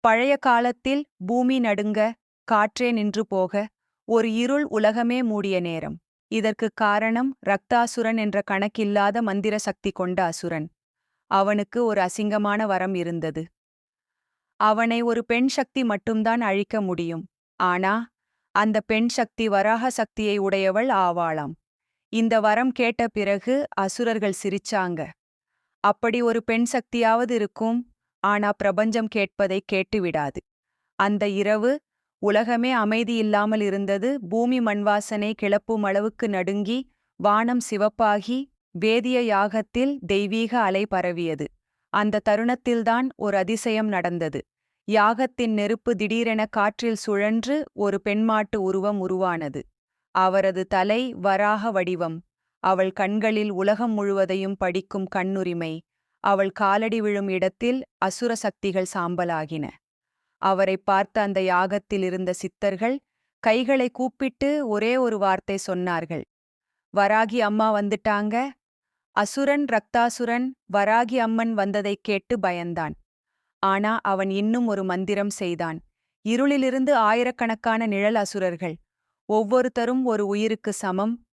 பழைய காலத்தில் பூமி நடுங்க, காற்றே நின்று போக, ஒரு இருள் உலகமே மூடிய நேரம். இதற்குக் காரணம் ரக்தாசுரன் என்ற கணக்கில்லாத மந்திர சக்தி கொண்ட அசுரன். அவனுக்கு ஒரு அசிங்கமான வரம் இருந்தது. அவனை ஒரு பெண் சக்தி மட்டும்தான் அழிக்க முடியும். ஆனா, அந்த பெண் சக்தி வராக சக்தியை உடையவள் ஆவாளாம். இந்த வரம் கேட்ட பிறகு அசுரர்கள் சிரிச்சாங்க. அப்படி ஒரு பெண் சக்தியாவது இருக்கும், ஆனா பிரபஞ்சம் கேட்பதை கேட்டுவிடாது. அந்த இரவு உலகமே அமைதியில்லாமல் இருந்தது. பூமி மண்வாசனை கிளப்பும் அளவுக்கு நடுங்கி, வானம் சிவப்பாகி, வேதிய யாகத்தில் தெய்வீக அலை பரவியது. அந்த தருணத்தில்தான் ஒரு அதிசயம் நடந்தது. யாகத்தின் நெருப்பு திடீரென காற்றில் சுழன்று ஒரு பெண்மாட்டு உருவம் உருவானது. அவரது தலை வராக வடிவம், அவள் கண்களில் உலகம் முழுவதையும் படிக்கும் கண்ணுரிமை, அவள் காலடி விழும் இடத்தில் அசுர சக்திகள் சாம்பலாகின. அவரைப் பார்த்த அந்த யாகத்தில் இருந்த சித்தர்கள் கைகளை கூப்பிட்டு ஒரே ஒரு வார்த்தை சொன்னார்கள். வராகி அம்மா வந்துட்டாங்க. அசுரன் ரக்தாசுரன் வராகி அம்மன் வந்ததைக் கேட்டு பயந்தான். ஆனா அவன் இன்னும் ஒரு மந்திரம் செய்தான். இருளிலிருந்து ஆயிரக்கணக்கான நிழல் அசுரர்கள். ஒவ்வொருத்தரும் ஒரு உயிருக்கு சமம்.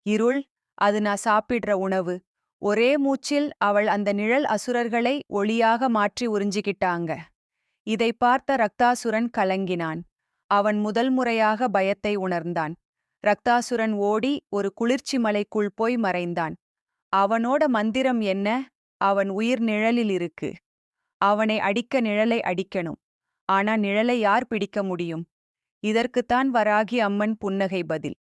இருள், அது நான் சாப்பிடுற உணவு. ஒரே மூச்சில் அவள் அந்த நிழல் அசுரர்களை ஒளியாக மாற்றி உறிஞ்சிக்கிட்டாங்க. இதை பார்த்த ரக்தாசுரன் கலங்கினான். அவன் முதல் முறையாக பயத்தை உணர்ந்தான். ரக்தாசுரன் ஓடி ஒரு குளிர்ச்சி மலைக்குள் போய் மறைந்தான். அவனோட மந்திரம் என்ன? அவன் உயிர் நிழலில் இருக்கு. அவனை அடிக்க நிழலை அடிக்கணும். ஆனா நிழலை யார் பிடிக்க முடியும்? இதற்குத்தான் வராகி அம்மன் புன்னகை பதில்.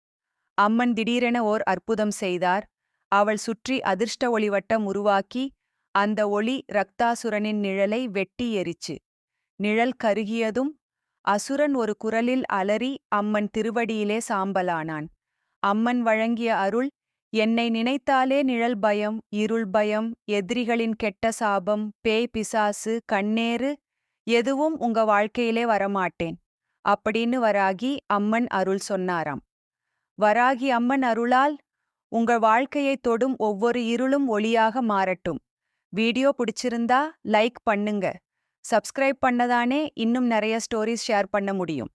அம்மன் திடீரென ஓர் அற்புதம் செய்தார். அவள் சுற்றி அதிர்ஷ்ட ஒளிவட்டம் உருவாக்கி, அந்த ஒளி ரக்தாசுரனின் நிழலை வெட்டி எரிச்சு. நிழல் கருகியதும் அசுரன் ஒரு குரலில் அலறி அம்மன் திருவடியிலே சாம்பலானான். அம்மன் வழங்கிய அருள், என்னை நினைத்தாலே நிழல் பயம், இருள் பயம், எதிரிகளின் கெட்ட சாபம், பேய் பிசாசு, கண்ணேறு, எதுவும் உங்க வாழ்க்கையிலே வரமாட்டேன் அப்படின்னு வராகி அம்மன் அருள் சொன்னாராம். வராகி அம்மன் அருளால் உங்க வாழ்க்கையை தொடும் ஒவ்வொரு இருளும் ஒளியாக மாறட்டும். வீடியோ பிடிச்சிருந்தா லைக் பண்ணுங்க. சப்ஸ்கிரைப் பண்ணதானே இன்னும் நிறைய ஸ்டோரிஸ் ஷேர் பண்ண முடியும்.